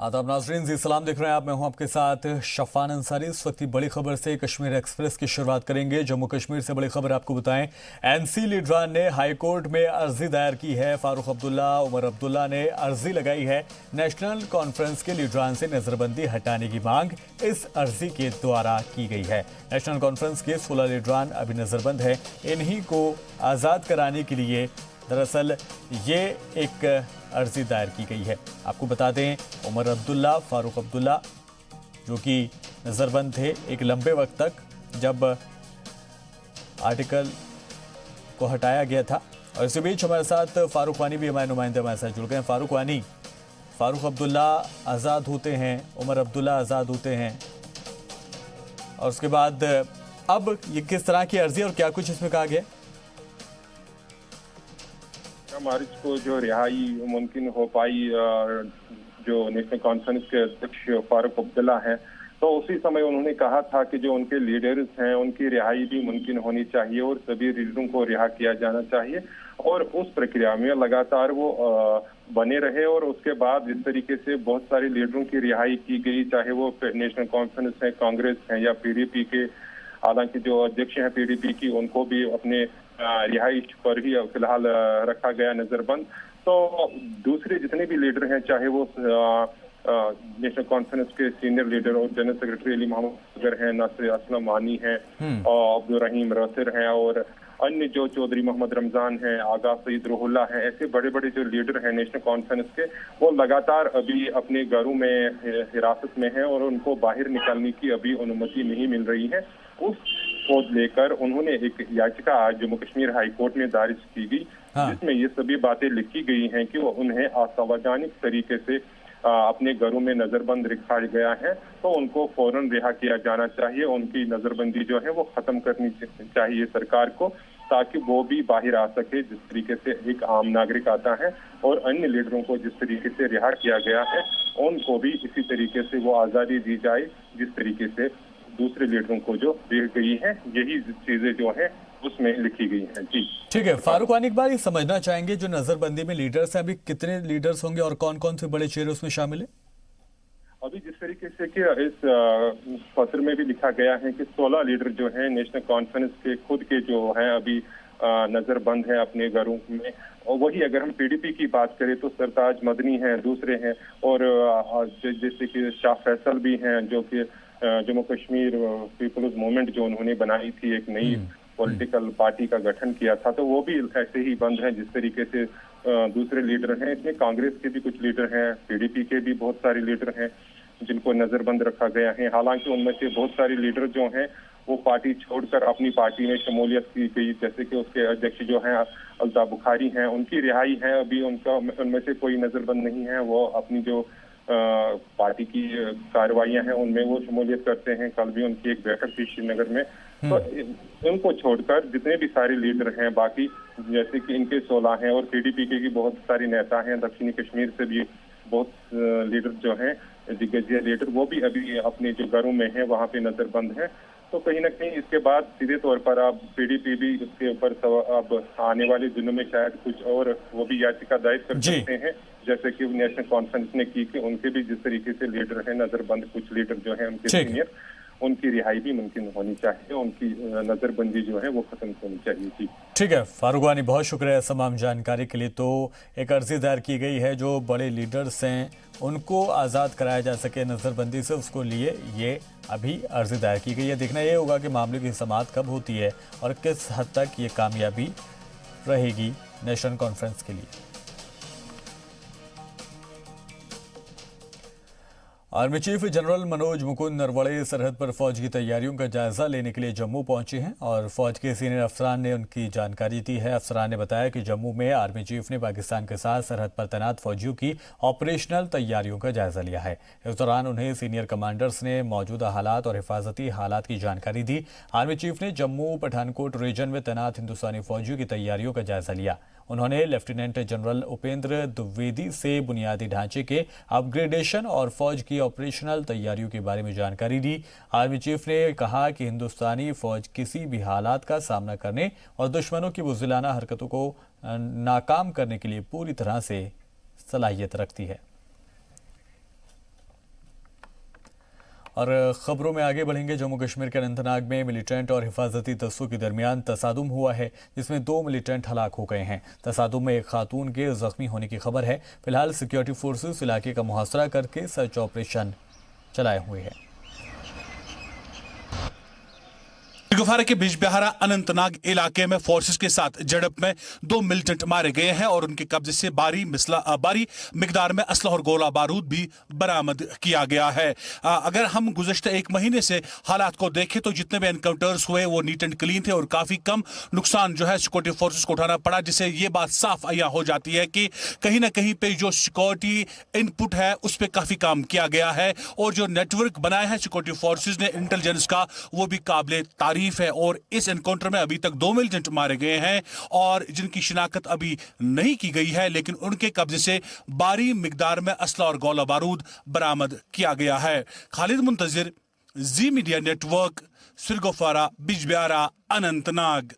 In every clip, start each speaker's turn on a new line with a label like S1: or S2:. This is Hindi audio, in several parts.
S1: आदाब नाजरीन, जी सलाम देख रहे हैं आप। मैं हूं आपके साथ शफान अंसारी। इस वक्त की बड़ी खबर से कश्मीर एक्सप्रेस की शुरुआत करेंगे। जम्मू कश्मीर से बड़ी खबर आपको बताएं, एनसी लीडरान ने हाईकोर्ट में अर्जी दायर की है। फारूक अब्दुल्ला, उमर अब्दुल्ला ने अर्जी लगाई है नेशनल कॉन्फ्रेंस के लीडरान से नजरबंदी हटाने की मांग इस अर्जी के द्वारा की गई है। नेशनल कॉन्फ्रेंस के 16 लीडरान अभी नजरबंद है। इन्हीं को आज़ाद कराने के लिए दरअसल ये एक अर्जी दायर की गई है। आपको बता दें, उमर अब्दुल्ला, फारूक अब्दुल्ला जो कि नज़रबंद थे एक लंबे वक्त तक, जब आर्टिकल को हटाया गया था। और इसी बीच हमारे साथ फारूक वानी भी, हमारे नुमाइंदे हमारे साथ जुड़ गए हैं। फारूक वानी, फारूक अब्दुल्ला आज़ाद होते हैं, उमर अब्दुल्ला आज़ाद होते हैं, और उसके बाद अब ये किस तरह की अर्जी और क्या कुछ इसमें कहा गया?
S2: मार्च को जो रिहाई मुमकिन हो पाई जो नेशनल कॉन्फ्रेंस के अध्यक्ष फारूक अब्दुल्ला हैं, तो उसी समय उन्होंने कहा था कि जो उनके लीडर्स हैं उनकी रिहाई भी मुमकिन होनी चाहिए और सभी लीडरों को रिहा किया जाना चाहिए। और उस प्रक्रिया में लगातार वो बने रहे। और उसके बाद जिस तरीके से बहुत सारे लीडरों की रिहाई की गई, चाहे वो नेशनल कॉन्फ्रेंस है, कांग्रेस है या पीडीपी के, हालांकि जो अध्यक्ष हैं पीडीपी की उनको भी अपने रिहाइश पर ही फिलहाल रखा गया नजरबंद। तो दूसरे जितने भी लीडर हैं, चाहे वो नेशनल कॉन्फ्रेंस के सीनियर लीडर और जनरल सेक्रेटरी अली मोहम्मद असगर हैं, नासिर असलम वानी हैं, और अब्दुल रहीम रसिर हैं, और अन्य जो चौधरी मोहम्मद रमजान हैं, आगा सईद रूहुल्लाह हैं, ऐसे बड़े बड़े जो लीडर हैं नेशनल कॉन्फ्रेंस के, वो लगातार अभी अपने घरों में हिरासत में हैं और उनको बाहर निकलने की अभी अनुमति नहीं मिल रही है। उस को लेकर उन्होंने एक याचिका आज जम्मू कश्मीर हाई कोर्ट में दायर की गई, जिसमें ये सभी बातें लिखी गई हैं कि वो उन्हें असंवैधानिक तरीके से अपने घरों में नजरबंद रखा गया है, तो उनको फौरन रिहा किया जाना चाहिए। उनकी नजरबंदी जो है वो खत्म करनी चाहिए सरकार को, ताकि वो भी बाहर आ सके जिस तरीके से एक आम नागरिक आता है। और अन्य लीडरों को जिस तरीके से रिहा किया गया है उनको भी इसी तरीके से वो आज़ादी दी जाए जिस तरीके से दूसरे लीडरों को जो दी गई है। यही चीजें जो है उसमें लिखी गई हैं। जी
S1: ठीक है। फारूक वानी, एक बार ये समझना चाहेंगे, जो नजरबंदी में लीडर्स हैं अभी कितने लीडर्स होंगे और कौन कौन से बड़े चेहरे उसमें शामिल है?
S2: अभी जिस तरीके से कि इस पत्र में भी लिखा गया है कि 16 लीडर जो हैं नेशनल कॉन्फ्रेंस के खुद के जो हैं अभी नजरबंद हैं अपने घरों में। और वही अगर हम पीडीपी की बात करें तो सरताज मदनी हैं, दूसरे हैं, और जैसे कि शाह फैसल भी हैं, जो कि जम्मू कश्मीर पीपल्स मूवमेंट जो उन्होंने बनाई थी, एक नई पॉलिटिकल पार्टी का गठन किया था, तो वो भी ऐसे ही बंद हैं जिस तरीके से दूसरे लीडर हैं। इसमें कांग्रेस के भी कुछ लीडर हैं, पीडीपी के भी बहुत सारे लीडर हैं जिनको नजरबंद रखा गया है। हालांकि उनमें से बहुत सारे लीडर जो हैं वो पार्टी छोड़कर अपनी पार्टी में शमूलियत की गई, जैसे कि उसके अध्यक्ष जो हैं अल्ताफ बुखारी हैं, उनकी रिहाई है अभी। उनमें से कोई नजरबंद नहीं है, वो अपनी जो पार्टी की कार्रवाइयां हैं उनमें वो शमूलियत करते हैं। कल भी उनकी एक बैठक थी श्रीनगर में। तो उनको छोड़कर जितने भी सारे लीडर हैं बाकी, जैसे कि इनके 16 हैं, और पीडीपी के भी बहुत सारे नेता हैं, दक्षिणी कश्मीर से भी बहुत लीडर जो हैं दिग्गज लीडर, वो भी अभी अपने जो घरों में हैं वहाँ पे नजरबंद हैं। तो कहीं ना कहीं इसके बाद सीधे तौर पर अब पीडीपी भी इसके ऊपर अब आने वाले दिनों में शायद कुछ और वो भी याचिका दायर कर सकते हैं, जैसे कि नेशनल कॉन्फ्रेंस ने की कि उनके भी जिस तरीके से लीडर हैं नजरबंद, कुछ लीडर जो हैं उनके सीनियर, उनकी रिहाई भी मुमकिन होनी चाहिए, उनकी नजरबंदी जो है वो खत्म होनी चाहिए। जी
S1: ठीक है फारूक वानी, बहुत शुक्रिया तमाम जानकारी के लिए। तो एक अर्जी दायर की गई है, जो बड़े लीडर्स हैं उनको आज़ाद कराया जा सके नज़रबंदी से, उसको लिए ये अभी अर्जी दायर की गई है। देखना ये होगा कि मामले की समाअत कब होती है और किस हद तक ये कामयाबी रहेगी नेशनल कॉन्फ्रेंस के लिए। Army chief general Manoj Mukund Naravane सरहद पर फौज की तैयारियों का जायजा लेने के लिए जम्मू पहुंचे हैं और फौज के सीनियर अफसरान ने उनकी जानकारी दी है। अफसरान ने बताया कि जम्मू में आर्मी चीफ ने पाकिस्तान के साथ सरहद पर तैनात फौजियों की ऑपरेशनल तैयारियों का जायजा लिया है। इस दौरान उन्हें सीनियर कमांडर्स ने मौजूदा हालात और हिफाजती हालात की जानकारी दी। आर्मी चीफ ने जम्मू पठानकोट रीजन में तैनात हिंदुस्तानी फौजियों की तैयारियों का जायजा लिया। उन्होंने लेफ्टिनेंट जनरल उपेंद्र द्विवेदी से बुनियादी ढांचे के अपग्रेडेशन और फौज की ऑपरेशनल तैयारियों के बारे में जानकारी दी। आर्मी चीफ ने कहा कि हिंदुस्तानी फौज किसी भी हालात का सामना करने और दुश्मनों की बुज़दिलाना हरकतों को नाकाम करने के लिए पूरी तरह से सलाहियत रखती है। और खबरों में आगे बढ़ेंगे। जम्मू कश्मीर के अनंतनाग में मिलिटेंट और हिफाजती दस्तों के दरमियान तसादुम हुआ है, जिसमें 2 मिलिटेंट हलाक हो गए हैं। तसादुम में एक खातून के जख्मी होने की खबर है। फिलहाल सिक्योरिटी फोर्सेस इलाके का मुहासरा करके सर्च ऑपरेशन चलाए हुए हैं।
S3: गुफारा के बिजबिहारा अनंतनाग इलाके में फोर्सेस के साथ झड़प में 2 मिलिटेंट मारे गए हैं और उनके कब्जे से भारी मिकदार में असला और गोला बारूद भी बरामद किया गया है। अगर हम गुज़श्ता 1 महीने से हालात को देखें तो जितने भी एनकाउंटर्स हुए वो नीट एंड क्लीन थे और काफी कम नुकसान जो है सिक्योरिटी फोर्सेस को उठाना पड़ा, जिससे ये बात साफ आया हो जाती है कि कहीं ना कहीं पे जो सिक्योरिटी इनपुट है उस पर काफी काम किया गया है और जो नेटवर्क बनाया है सिक्योरिटी फोर्सेस ने इंटेलिजेंस का वो भी काबिले तारीफ है। और इस एनकाउंटर में अभी तक 2 मिलिटेंट मारे गए हैं और जिनकी शिनाख्त अभी नहीं की गई है, लेकिन उनके कब्जे से भारी मिकदार में असला और गोला बारूद बरामद किया गया है। खालिद मुंतजिर, जी मीडिया नेटवर्क, सिरगुफारा, बिजबिहारा, अनंतनाग।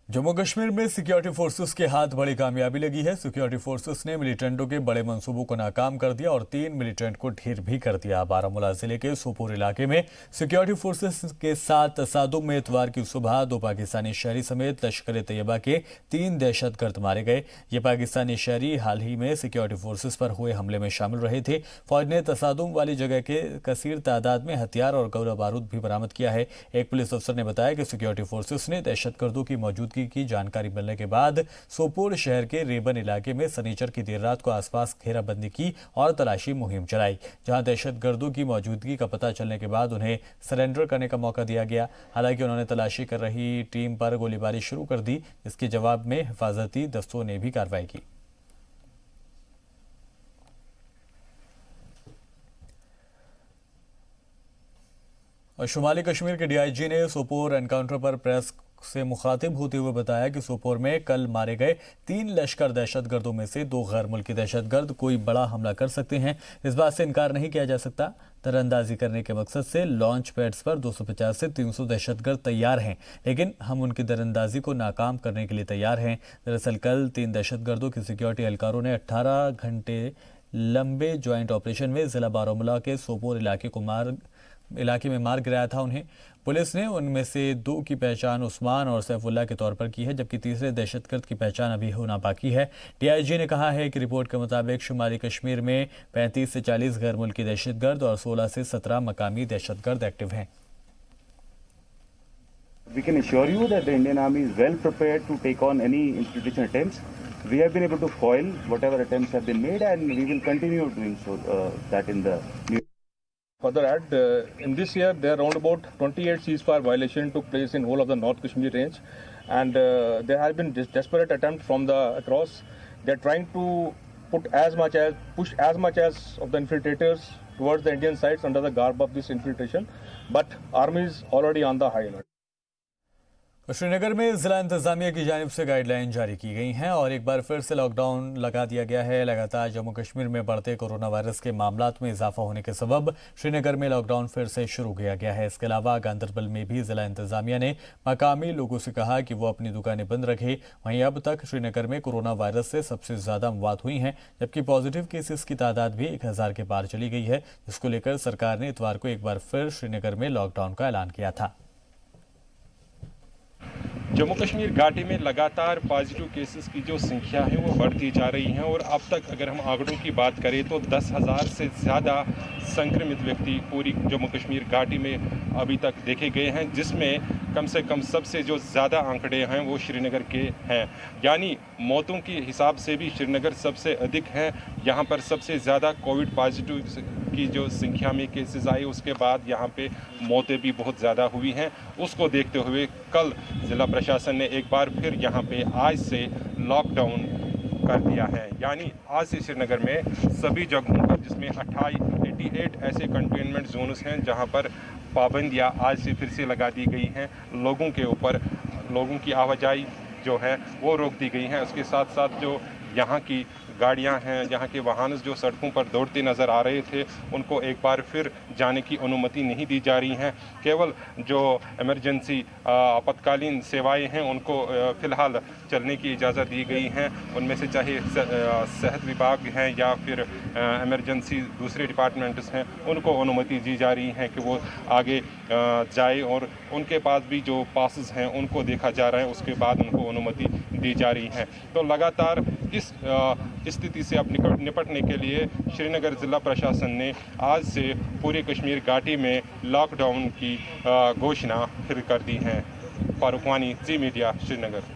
S1: जम्मू कश्मीर में सिक्योरिटी फोर्सेस के हाथ बड़ी कामयाबी लगी है। सिक्योरिटी फोर्सेस ने मिलिटेंटों के बड़े मंसूबों को नाकाम कर दिया और 3 मिलिटेंट को ढेर भी कर दिया। बारामूला जिले के सोपोर इलाके में सिक्योरिटी फोर्सेस के साथ तसादुम में इतवार की सुबह 2 पाकिस्तानी शहरी समेत लश्कर तैयबा के 3 दहशतगर्द मारे गए। ये पाकिस्तानी शहरी हाल ही में सिक्योरिटी फोर्सेस पर हुए हमले में शामिल रहे थे। फौज ने तसादुम वाली जगह के कसीर तादाद में हथियार और गोला बारूद भी बरामद किया है। एक पुलिस अफसर ने बताया कि सिक्योरिटी फोर्सेस ने दहशतगर्दों की मौजूदगी की जानकारी मिलने के बाद सोपोर शहर के रेबन इलाके में शनिचर की देर रात को आसपास घेराबंदी की और तलाशी मुहिम चलाई, जहां दहशतगर्दों की मौजूदगी का पता चलने के बाद उन्हें सरेंडर करने का मौका दिया गया। हालांकि उन्होंने तलाशी कर रही टीम पर गोलीबारी शुरू कर दी, जिसके जवाब में हिफाजती दस्तों ने भी कार्रवाई की। और शुमाली कश्मीर के डीआईजी ने सोपोर एनकाउंटर पर प्रेस से मुखातिब होते हुए बताया कि सोपोर में कल मारे गए 3 लश्कर दहशतगर्दों में से 2 गैर मुल्की दहशतगर्द कोई बड़ा हमला कर सकते हैं, इस बात से इनकार नहीं किया जा सकता। तरंदाजी करने के मकसद से लॉन्च पैड्स पर 250 से 300 दहशतगर्द तैयार हैं, लेकिन हम उनकी दरअंदाजी को नाकाम करने के लिए तैयार हैं। दरअसल कल 3 दहशतगर्दों की सिक्योरिटी एहलकारों ने 18 घंटे लंबे ज्वाइंट ऑपरेशन में जिला बारामूला के सोपोर इलाके में मार गिराया था उन्हें। पुलिस ने उनमें से 2 की पहचान उस्मान और सैफुल्लाह के तौर पर की है, जबकि तीसरे दहशतगर्द की पहचान अभी होना बाकी है। डीआईजी ने कहा है कि रिपोर्ट के मुताबिक शुमाली कश्मीर में 35 से 40 गैर मुल्की दहशतगर्द और 16 से 17 मकामी दहशतगर्द एक्टिव हैं।
S4: We can assure you that the Indian Army is well prepared to take on any infiltration attempts. We have been able to foil whatever attempts have been made, and we will continue doing so. That in the new.
S5: Further add, in this year there are around about 28 ceasefire violations took place in whole of the North Kashmir range, and there has been desperate attempt from the across. They are trying to push as much as of the infiltrators towards the Indian sides under the garb of this infiltration, but army is already on the high alert.
S1: Srinagar में जिला इंतजामिया की जानिब से गाइडलाइन जारी की गई हैं और एक बार फिर से लॉकडाउन लगा दिया गया है। लगातार जम्मू कश्मीर में बढ़ते कोरोना वायरस के मामलात में इजाफा होने के सबब श्रीनगर में लॉकडाउन फिर से शुरू किया गया है। इसके अलावा गांदरबल में भी जिला इंतजामिया ने मकामी लोगों से कहा कि वो अपनी दुकानें बंद रखें। वहीं अब तक श्रीनगर में कोरोना वायरस से सबसे ज़्यादा अमवात हुई हैं, जबकि पॉजिटिव केसेस की तादाद भी 1000 के पार चली गई है, जिसको लेकर सरकार ने इतवार को एक बार फिर श्रीनगर में लॉकडाउन का ऐलान किया था।
S5: जम्मू कश्मीर घाटी में लगातार पॉजिटिव केसेस की जो संख्या है वो बढ़ती जा रही है और अब तक अगर हम आंकड़ों की बात करें तो 10,000 से ज़्यादा संक्रमित व्यक्ति पूरी जम्मू कश्मीर घाटी में अभी तक देखे गए हैं, जिसमें कम से कम सबसे जो ज़्यादा आंकड़े हैं वो श्रीनगर के हैं। यानी मौतों के हिसाब से भी श्रीनगर सबसे अधिक है। यहाँ पर सबसे ज़्यादा कोविड पॉजिटिव की जो संख्या में केसेस आए उसके बाद यहाँ पे मौतें भी बहुत ज़्यादा हुई हैं। उसको देखते हुए कल ज़िला प्रशासन ने एक बार फिर यहाँ पे आज से लॉकडाउन कर दिया है। यानी आज से श्रीनगर में सभी जगहों पर, जिसमें 88 ऐसे कंटेनमेंट जोन्स हैं जहाँ पर पाबंदियाँ आज से फिर से लगा दी गई हैं। लोगों के ऊपर लोगों की आवाजाही जो है वो रोक दी गई है। उसके साथ साथ जो यहाँ की गाड़ियां हैं, यहाँ के वाहन जो सड़कों पर दौड़ते नज़र आ रहे थे, उनको एक बार फिर जाने की अनुमति नहीं दी जा रही है। केवल जो इमरजेंसी आपातकालीन सेवाएं हैं उनको फ़िलहाल चलने की इजाज़त दी गई है। उनमें से चाहे सेहत विभाग हैं या फिर इमरजेंसी दूसरे डिपार्टमेंट्स हैं, उनको अनुमति दी जा रही है कि वो आगे जाए, और उनके पास भी जो पासेस हैं उनको देखा जा रहा है, उसके बाद उनको अनुमति दी जा रही है। तो लगातार इस स्थिति से अब निपटने के लिए श्रीनगर ज़िला प्रशासन ने आज से पूरे कश्मीर घाटी में लॉकडाउन की घोषणा फिर कर दी है। फारूक वानी, जी मीडिया, श्रीनगर।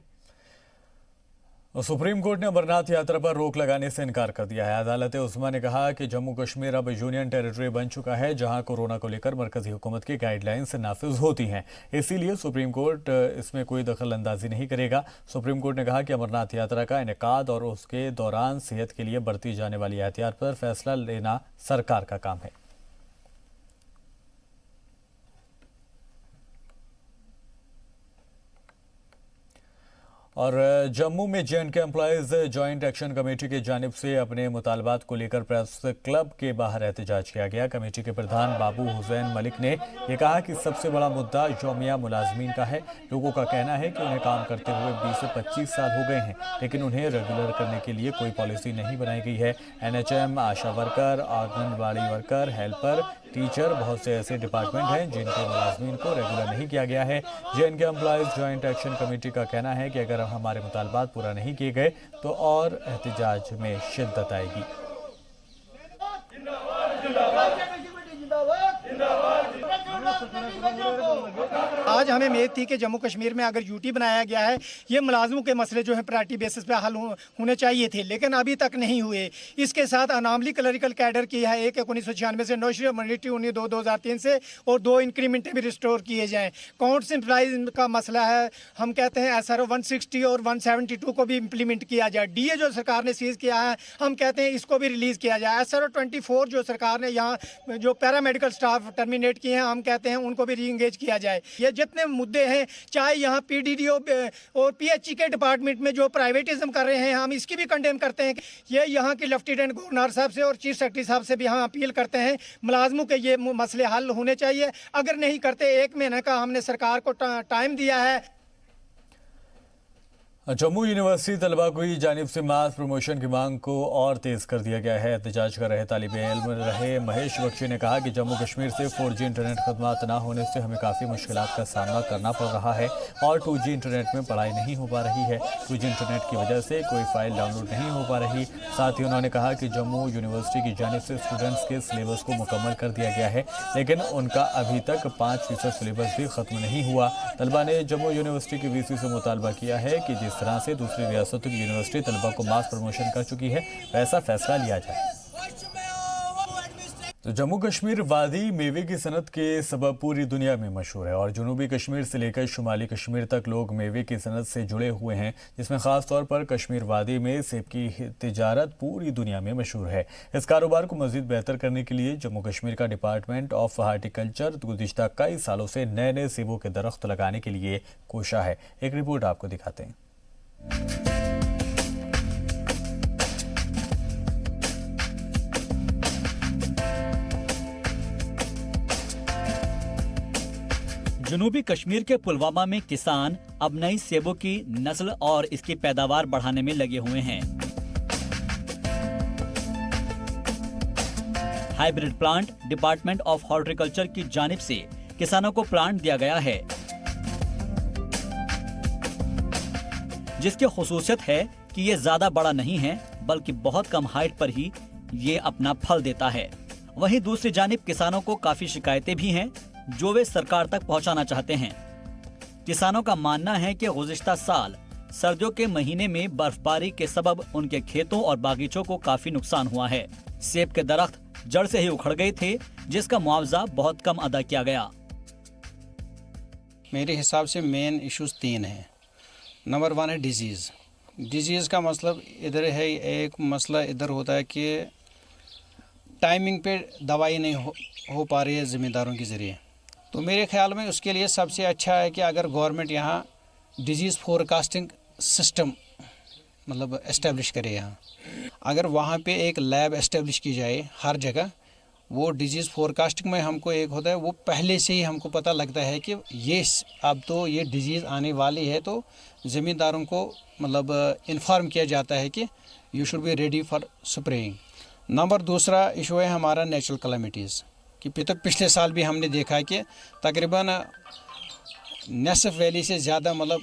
S1: सुप्रीम कोर्ट ने अमरनाथ यात्रा पर रोक लगाने से इनकार कर दिया है। अदालत उस्मा ने कहा कि जम्मू कश्मीर अब यूनियन टेरिटरी बन चुका है, जहां कोरोना को लेकर मरकजी हुकूमत की गाइडलाइंस नाफिज होती हैं। इसीलिए सुप्रीम कोर्ट इसमें कोई दखल अंदाजी नहीं करेगा। सुप्रीम कोर्ट ने कहा कि अमरनाथ यात्रा का इनेकाद और उसके दौरान सेहत के लिए बरती जाने वाली एहतियात पर फैसला लेना सरकार का काम है। और जम्मू में J&K employees joint action committee की जानिब से अपने मुतालबात को लेकर प्रेस क्लब के बाहर एहतजाज किया गया। कमेटी के प्रधान बाबू हुसैन मलिक ने यह कहा कि सबसे बड़ा मुद्दा यौमिया मुलाजमीन का है। लोगों का कहना है कि उन्हें काम करते हुए 20 से 25 साल हो गए हैं, लेकिन उन्हें रेगुलर करने के लिए कोई पॉलिसी नहीं बनाई गई है। NHM, ASHA worker, anganwadi worker, helper, teacher, बहुत से ऐसे डिपार्टमेंट हैं जिनके मुलाजमीन को रेगुलर नहीं किया गया है। J&K employees joint action committee का कहना है कि अगर हमारे मुतालबात पूरा नहीं किए गए तो और एहतजाज में शिद्दत आएगी।
S6: आज हमें उम्मीद थी कि जम्मू कश्मीर में अगर यूटी बनाया गया है, ये मुलाजमों के मसले जो हैं प्रायोरिटी बेसिस पे हल होने चाहिए थे, लेकिन अभी तक नहीं हुए। इसके साथ अनामली क्लरिकल कैडर की है, एक 1996 से, 9 मॉनिटरी 2003 से, और 2 इंक्रीमेंटें भी रिस्टोर किए जाएँ। काउंट्स एम्प्लॉइज का मसला है, हम कहते हैं SRO 160 और 172 को भी इम्प्लीमेंट किया जाए। DA जो सरकार ने सीज़ किया है, हम कहते हैं इसको भी रिलीज़ किया जाए। SRO 24 जो सरकार ने यहाँ जो पैरामेडिकल स्टाफ टर्मिनेट किए हैं, हम कहते हैं उनको भी री इंगेज किया जाए। ये जितने मुद्दे हैं, चाहे यहाँ PDDO और PHE के डिपार्टमेंट में जो प्राइवेटिज्म कर रहे हैं, हम इसकी भी कंडेम करते हैं। ये यहाँ के लेफ्टिनेंट गवर्नर साहब से और चीफ सेक्रेटरी साहब से भी हम अपील करते हैं, मुलाजमों के ये मसले हल होने चाहिए। अगर नहीं करते, 1 महीने का हमने सरकार को टाइम दिया है।
S1: जम्मू यूनिवर्सिटी तलबा की जानिब से मास प्रमोशन की मांग को और तेज कर दिया गया है। एहतजाज कर रहे तालिब इल्म रहे महेश बख्शी ने कहा कि जम्मू कश्मीर से 4G इंटरनेट खदमात न होने से हमें काफ़ी मुश्किलात का सामना करना पड़ रहा है और 2G इंटरनेट में पढ़ाई नहीं हो पा रही है। 2G इंटरनेट की वजह से कोई फाइल डाउनलोड नहीं हो पा रही। साथ ही उन्होंने कहा कि जम्मू यूनिवर्सिटी की जानिब से स्टूडेंट्स के सिलेबस को मुकम्मल कर दिया गया है, लेकिन उनका अभी तक 5% सिलेबस भी ख़त्म नहीं हुआ। तलबा ने जम्मू यूनिवर्सिटी की VC से मुतालबा किया है कि जिस तरह से दूसरी रियासतों की यूनिवर्सिटी तलबा को मास प्रमोशन कर चुकी है, वैसा फैसला लिया जाए। तो जम्मू कश्मीर वादी मेवे की सनत के सबब पूरी दुनिया में मशहूर है और जनूबी कश्मीर से लेकर शुमाली कश्मीर तक लोग मेवे की सनत से जुड़े हुए हैं, जिसमें ख़ास तौर पर कश्मीर वादी में सेब की तिजारत पूरी दुनिया में मशहूर है। इस कारोबार को मज़ीद बेहतर करने के लिए जम्मू कश्मीर का डिपार्टमेंट ऑफ हार्टिकल्चर गुज़िश्ता कई सालों से नए नए सेबों के दरख्त लगाने के लिए कोशा है। एक रिपोर्ट आपको दिखाते हैं।
S7: जनूबी कश्मीर के पुलवामा में किसान अब नई सेबों की नस्ल और इसकी पैदावार बढ़ाने में लगे हुए हैं। Hybrid plant department of horticulture की जानिब से किसानों को प्लांट दिया गया है, जिसकी खुसूसियत है कि ये ज्यादा बड़ा नहीं है, बल्कि बहुत कम हाइट पर ही ये अपना फल देता है। वहीं दूसरी जानिब किसानों को काफी शिकायतें भी हैं जो वे सरकार तक पहुंचाना चाहते हैं। किसानों का मानना है कि गुज़िश्ता साल सर्दियों के महीने में बर्फबारी के सबब उनके खेतों और बागीचों को काफी नुकसान हुआ है। सेब के दरख्त जड़ से ही उखड़ गए थे, जिसका मुआवजा बहुत कम अदा किया गया।
S8: मेरे हिसाब से मेन इश्यूज 3 हैं। नंबर 1 है डिजीज़ का मतलब इधर है। एक मसला इधर होता है कि टाइमिंग पे दवाई नहीं हो पा रही है ज़िम्मेदारों के ज़रिए। तो मेरे ख्याल में उसके लिए सबसे अच्छा है कि अगर गवर्नमेंट यहाँ डिजीज़ फोरकास्टिंग सिस्टम मतलब इस्टेब्लिश करे यहाँ। अगर वहाँ पे एक लैब एस्टेब्लिश की जाए हर जगह, वो डिजीज़ फोरकास्टिंग में हमको एक होता है, वो पहले से ही हमको पता लगता है कि ये अब तो ये डिजीज़ आने वाली है, तो ज़मींदारों को मतलब इन्फॉर्म किया जाता है कि you should be ready for spraying. Number दूसरा इशू है हमारा नेचुरल कैलेमिटीज़ कि पिछले साल भी हमने देखा कि तकरीबन नसफ वैली से ज़्यादा मतलब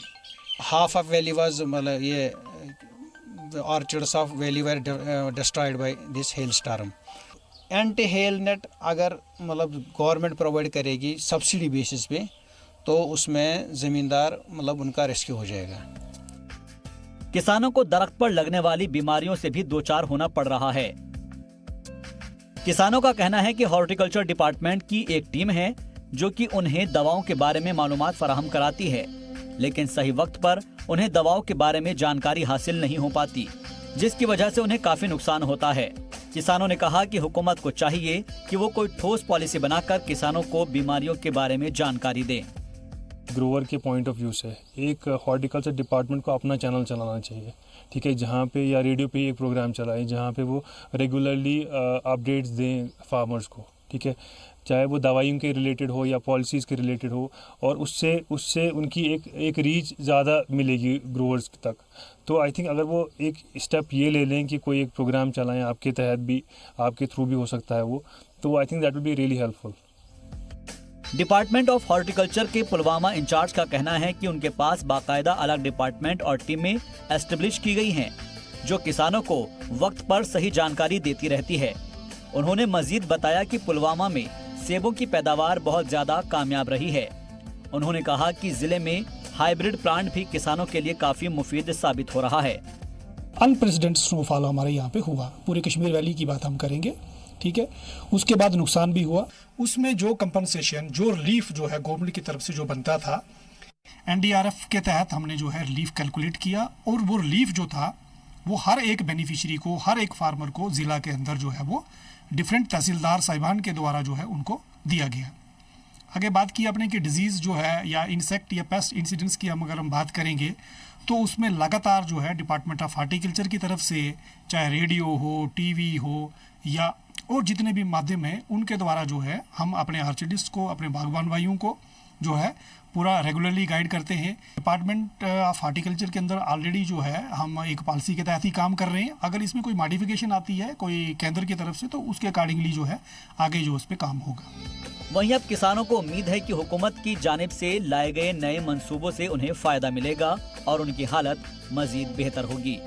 S8: हाफ ऑफ वैली वाज मतलब ये orchards of valley were destroyed by this hello storm. Anti hail net अगर मतलब गवर्नमेंट प्रोवाइड करेगी सब्सिडी बेसिस पे, तो उसमें ज़मींदार मतलब उनका रेस्क्यू हो जाएगा।
S7: किसानों को दरख्त पर लगने वाली बीमारियों से भी दो चार होना पड़ रहा है। किसानों का कहना है कि हॉर्टिकल्चर डिपार्टमेंट की एक टीम है जो कि उन्हें दवाओं के बारे में मालूमात फराहम कराती है, लेकिन सही वक्त पर उन्हें दवाओं के बारे में जानकारी हासिल नहीं हो पाती, जिसकी वजह से उन्हें काफी नुकसान होता है। किसानों ने कहा कि हुकूमत को चाहिए कि वो कोई ठोस पॉलिसी बनाकर किसानों को बीमारियों के बारे में जानकारी दे।
S9: ग्रोवर के पॉइंट ऑफ व्यू से एक हॉर्टिकल्चर डिपार्टमेंट को अपना चैनल चलाना चाहिए, ठीक है, जहाँ पे या रेडियो पे एक प्रोग्राम चलाए जहाँ पे वो रेगुलरली अपडेट्स दें फार्मर्स को, ठीक है, चाहे वो दवाइयों के रिलेटेड हो या पॉलिसीज़ के रिलेटेड हो, और उससे उनकी एक रीच ज़्यादा मिलेगी ग्रोवर्स तक। तो आई थिंक अगर वो एक स्टेप ये ले लें कि कोई एक प्रोग्राम चलाएं, आपके तहत भी, आपके थ्रू भी हो सकता है वो, तो I think that will be really helpful.
S7: Department of horticulture के पुलवामा इंचार्ज का कहना है कि उनके पास बाकायदा अलग डिपार्टमेंट और टीमें एस्टेब्लिश की गई हैं, जो किसानों को वक्त पर सही जानकारी देती रहती है। उन्होंने मजीद बताया कि पुलवामा में सेबों की पैदावार बहुत ज्यादा कामयाब रही है। उन्होंने कहा कि जिले में हाइब्रिड प्लांट भी किसानों के लिए काफी मुफीद साबित हो रहा है।
S10: अनप्रेसिडेंटेड स्नोफॉल हमारे यहाँ पे हुआ, पूरे कश्मीर वैली की बात हम करेंगे, ठीक है। उसके बाद नुकसान भी हुआ, उसमें जो कंपनसेशन, जो रिलीफ जो है गवर्नमेंट की तरफ से जो बनता था, एनडीआरएफ के तहत हमने जो है रिलीफ कैलकुलेट किया, और वो रिलीफ जो था वो हर एक बेनिफिशियरी को, हर एक फार्मर को जिला के अंदर जो है वो डिफरेंट तहसीलदार साहिबान के द्वारा जो है उनको दिया गया। आगे बात की आपने कि डिजीज़ जो है या इंसेक्ट या पेस्ट इंसिडेंट्स की अगर हम बात करेंगे, तो उसमें लगातार जो है डिपार्टमेंट ऑफ हार्टिकल्चर की तरफ से, चाहे रेडियो हो, टीवी हो, या और जितने भी माध्यम हैं, उनके द्वारा जो है हम अपने आर्चर्डिस्ट को, अपने बागवान भाइयों को जो है पूरा रेगुलरली गाइड करते हैं। डिपार्टमेंट ऑफ हार्टिकल्चर के अंदर ऑलरेडी जो है हम एक पॉलिसी के तहत ही काम कर रहे हैं। अगर इसमें कोई मॉडिफिकेशन आती है कोई केंद्र की तरफ से, तो उसके अकॉर्डिंगली जो है आगे जो उस पर काम होगा।
S7: वहीं अब किसानों को उम्मीद है कि हुकूमत की जानिब से लाए गए नए मंसूबों से उन्हें फायदा मिलेगा और उनकी हालत मजीद बेहतर होगी।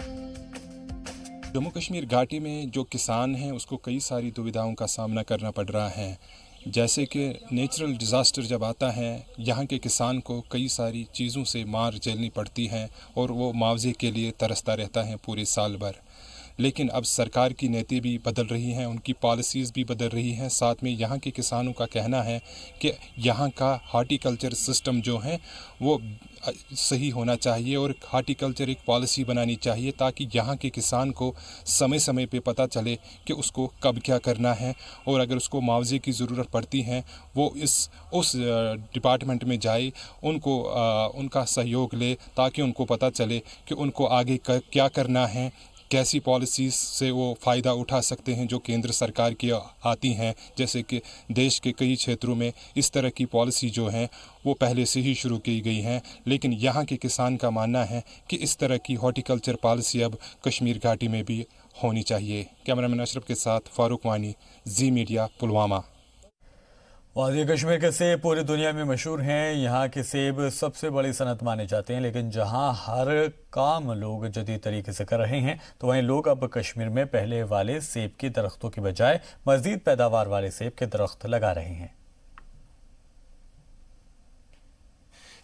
S5: जम्मू कश्मीर घाटी में जो किसान हैं उसको कई सारी दुविधाओं का सामना करना पड़ रहा है, जैसे कि नेचुरल डिज़ास्टर जब आता है, यहाँ के किसान को कई सारी चीज़ों से मार झेलनी पड़ती है और वो मुआवजे के लिए तरसता रहता है पूरे साल भर। लेकिन अब सरकार की नीति भी बदल रही हैं, उनकी पॉलिसीज़ भी बदल रही हैं। साथ में यहाँ के किसानों का कहना है कि यहाँ का हार्टिकल्चर सिस्टम जो है वो सही होना चाहिए और हार्टिकल्चर एक पॉलिसी बनानी चाहिए ताकि यहाँ के किसान को समय समय पे पता चले कि उसको कब क्या करना है, और अगर उसको मुआवजे की ज़रूरत पड़ती है वो उस डिपार्टमेंट में जाए, उनको उनका सहयोग ले ताकि उनको पता चले कि उनको आगे क्या करना है, कैसी पॉलिसीज़ से वो फ़ायदा उठा सकते हैं जो केंद्र सरकार की आती हैं। जैसे कि देश के कई क्षेत्रों में इस तरह की पॉलिसी जो हैं वो पहले से ही शुरू की गई हैं, लेकिन यहाँ के किसान का मानना है कि इस तरह की हॉर्टिकल्चर पॉलिसी अब कश्मीर घाटी में भी होनी चाहिए। कैमरामैन अशरफ के साथ फारूक वानी, जी मीडिया, पुलवामा।
S1: वादी कश्मीर के सेब पूरी दुनिया में मशहूर हैं। यहाँ के सेब सबसे बड़ी सनत माने जाते हैं, लेकिन जहाँ हर काम लोग जदीद तरीके से कर रहे हैं, तो वहीं लोग अब कश्मीर में पहले वाले सेब के दरख्तों की बजाय मजीद पैदावार वाले सेब के दरख्त लगा रहे हैं।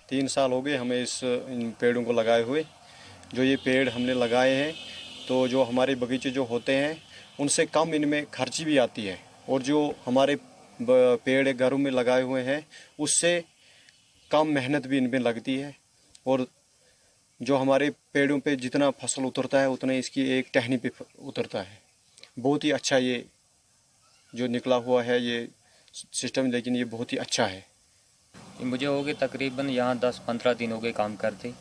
S11: 3 साल हो गए हमें इन पेड़ों को लगाए हुए। जो ये पेड़ हमने लगाए हैं, तो जो हमारे बगीचे जो होते हैं उनसे कम इनमें खर्ची भी आती है, और जो हमारे पेड़ घरों में लगाए हुए हैं उससे कम मेहनत भी इनमें लगती है, और जो हमारे पेड़ों पे जितना फसल उतरता है उतना इसकी एक टहनी पे उतरता है। बहुत ही अच्छा ये जो निकला हुआ है ये सिस्टम, लेकिन ये बहुत ही अच्छा है।
S12: मुझे हो गए तकरीबन यहाँ 10-15 दिन हो गए काम करते।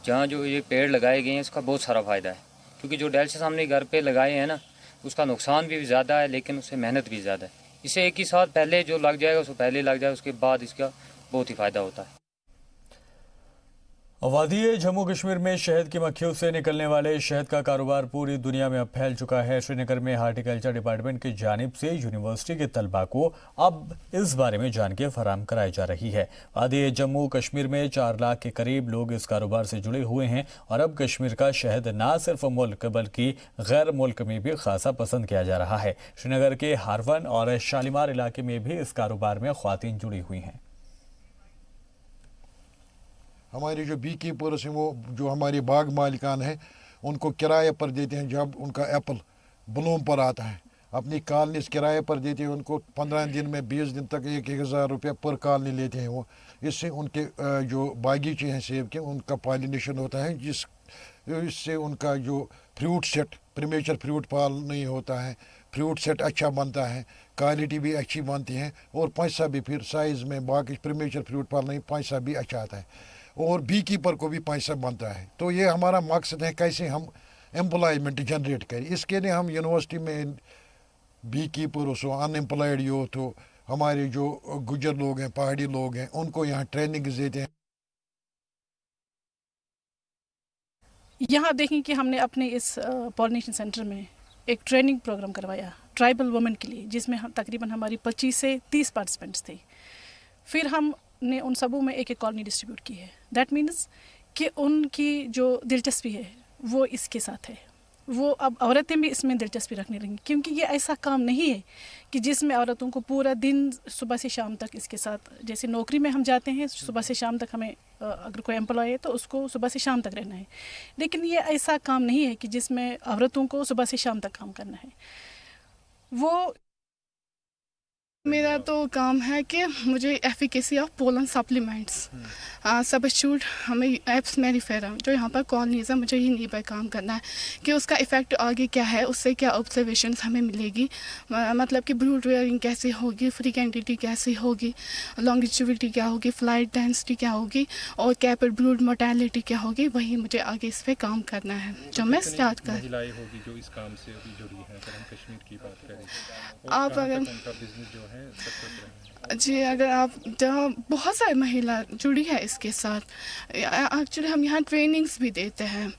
S12: जहाँ जो ये पेड़ लगाए गए हैं इसका बहुत सारा फ़ायदा है। क्योंकि जो डेल्शियस हमने घर पे लगाए हैं ना, उसका नुकसान भी ज़्यादा है लेकिन उससे मेहनत भी ज़्यादा है। इसे एक ही साथ पहले जो लग जाएगा उसको पहले लग जाए, उसके बाद इसका बहुत ही फ़ायदा होता है।
S1: वादी जम्मू कश्मीर में शहद की मक्खियों से निकलने वाले शहद का कारोबार पूरी दुनिया में अब फैल चुका है। श्रीनगर में हार्टिकल्चर डिपार्टमेंट की जानिब से यूनिवर्सिटी के तलबा को अब इस बारे में जानकारी फराहम कराई जा रही है। वादी जम्मू कश्मीर में 4 लाख के करीब लोग इस कारोबार से जुड़े हुए हैं और अब कश्मीर का शहद न सिर्फ मुल्क बल्कि गैर मुल्क में भी खासा पसंद किया जा रहा है। श्रीनगर के हारवन और शालीमार इलाके में भी इस कारोबार में ख्वातीन जुड़ी हुई हैं।
S13: हमारे जो बी कीपर्स हैं वो जो हमारे बाग मालिकान हैं उनको किराए पर देते हैं। जब उनका एप्पल ब्लूम पर आता है अपनी कॉलोनीज किराए पर देते हैं उनको। 15 दिन में 20 दिन तक 1,000 रुपये पर कॉलोनी लेते हैं वो। इससे उनके जो बागीचे हैं सेब के उनका पॉलिनेशन होता है, इससे उनका जो fruit set premature fruit fall नहीं होता है, फ्रूट सेट अच्छा बनता है, क्वालिटी भी अच्छी बनती है और पैसा भी फिर साइज़ में बाकी प्रीमेचर फ्रूट फॉल नहीं, पैसा भी अच्छा आता है और बी कीपर को भी पैसा बनता है। तो ये हमारा मकसद है कैसे हम एम्प्लॉयमेंट जनरेट करें। इसके लिए हम यूनिवर्सिटी में बी कीपर्स हो, अनएम्प्लॉयड यूथ हो, हमारे जो गुजर लोग हैं, पहाड़ी लोग हैं, उनको यहाँ ट्रेनिंग देते हैं।
S14: यहाँ देखें कि हमने अपने इस पॉलिनेशन सेंटर में एक ट्रेनिंग प्रोग्राम करवाया ट्राइबल वुमेन के लिए, जिसमें हम तकरीबन हमारी 25 से 30 पार्टिसिपेंट्स थे। फिर हमने उन सबों में एक कॉलोनी डिस्ट्रीब्यूट की है। दैट मीन्स कि उनकी जो दिलचस्पी है वो इसके साथ है, वो अब औरतें भी इसमें दिलचस्पी रखने लगी, क्योंकि ये ऐसा काम नहीं है कि जिसमें औरतों को पूरा दिन सुबह से शाम तक इसके साथ, जैसे नौकरी में हम जाते हैं सुबह से शाम तक, हमें अगर कोई एम्प्लॉय है तो उसको सुबह से शाम तक रहना है, लेकिन ये ऐसा काम नहीं है कि जिसमें औरतों को सुबह से शाम तक काम करना है। वो
S15: मेरा तो काम है कि मुझे efficacy of pollen supplements substitute हमें एप्स मैरीफेरा जो यहाँ पर कॉलोनीज़ है, मुझे यहीं पर काम करना है कि उसका इफ़ेक्ट आगे क्या है, उससे क्या ऑब्जर्वेशंस हमें मिलेगी, मतलब कि ब्रूड रेयरिंग कैसे होगी, फ्रीकेंटिटी कैसे होगी, लॉन्गिट्यूडिटी क्या होगी, फ्लाइट डेंसिटी क्या होगी और कैपेड ब्रूड मोर्टेलिटी क्या होगी। वही मुझे आगे इस पर काम करना है जो मैं स्टार्ट कर।
S5: महिलाएं होगी जो इस काम से अभी जुड़ी हैं, अगर हम कश्मीर की बात करें,
S15: आप अगर
S5: उनका बिजनेस जो है
S15: जी, अगर आप जहाँ बहुत सारी महिला जुड़ी है इसके साथ, एक्चुअली हम यहाँ ट्रेनिंग्स भी देते हैं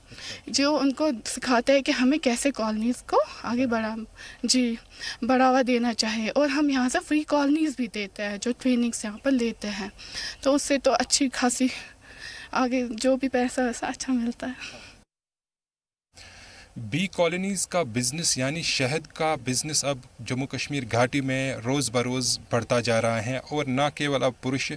S15: जो उनको सिखाते हैं कि हमें कैसे कॉलोनीज़ को आगे बढ़ावा देना चाहिए, और हम यहाँ से फ्री कॉलोनीज़ भी देते हैं जो ट्रेनिंग्स यहाँ पर लेते हैं, तो उससे तो अच्छी खासी आगे जो भी पैसा वैसा अच्छा मिलता है।
S5: बी कॉलोनीज़ का बिज़नेस यानी शहद का बिज़नेस अब जम्मू कश्मीर घाटी में रोज़ बरोज़ बढ़ता जा रहा है और न केवल अब पुरुष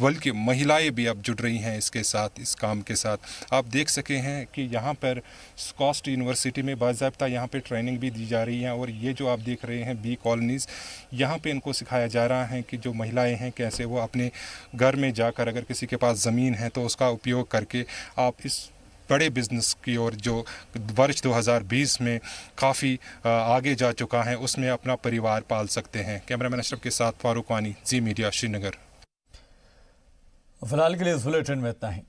S5: बल्कि महिलाएं भी अब जुड़ रही हैं इसके साथ, इस काम के साथ। आप देख सके हैं कि यहाँ पर स्कॉस्ट यूनिवर्सिटी में बाज़ाब्ता यहाँ पे ट्रेनिंग भी दी जा रही है और ये जो आप देख रहे हैं बी कॉलोनीज़, यहाँ पे इनको सिखाया जा रहा है कि जो महिलाएँ हैं कैसे वो अपने घर में जाकर अगर किसी के पास ज़मीन है तो उसका उपयोग करके आप इस बड़े बिज़नेस की ओर जो वर्ष 2020 में काफ़ी आगे जा चुका है उसमें अपना परिवार पाल सकते हैं। कैमरामैन अशरफ के साथ फारूक वानी, जी मीडिया, श्रीनगर।
S1: फिलहाल के लिए इस बुलेटिन में इतना ही।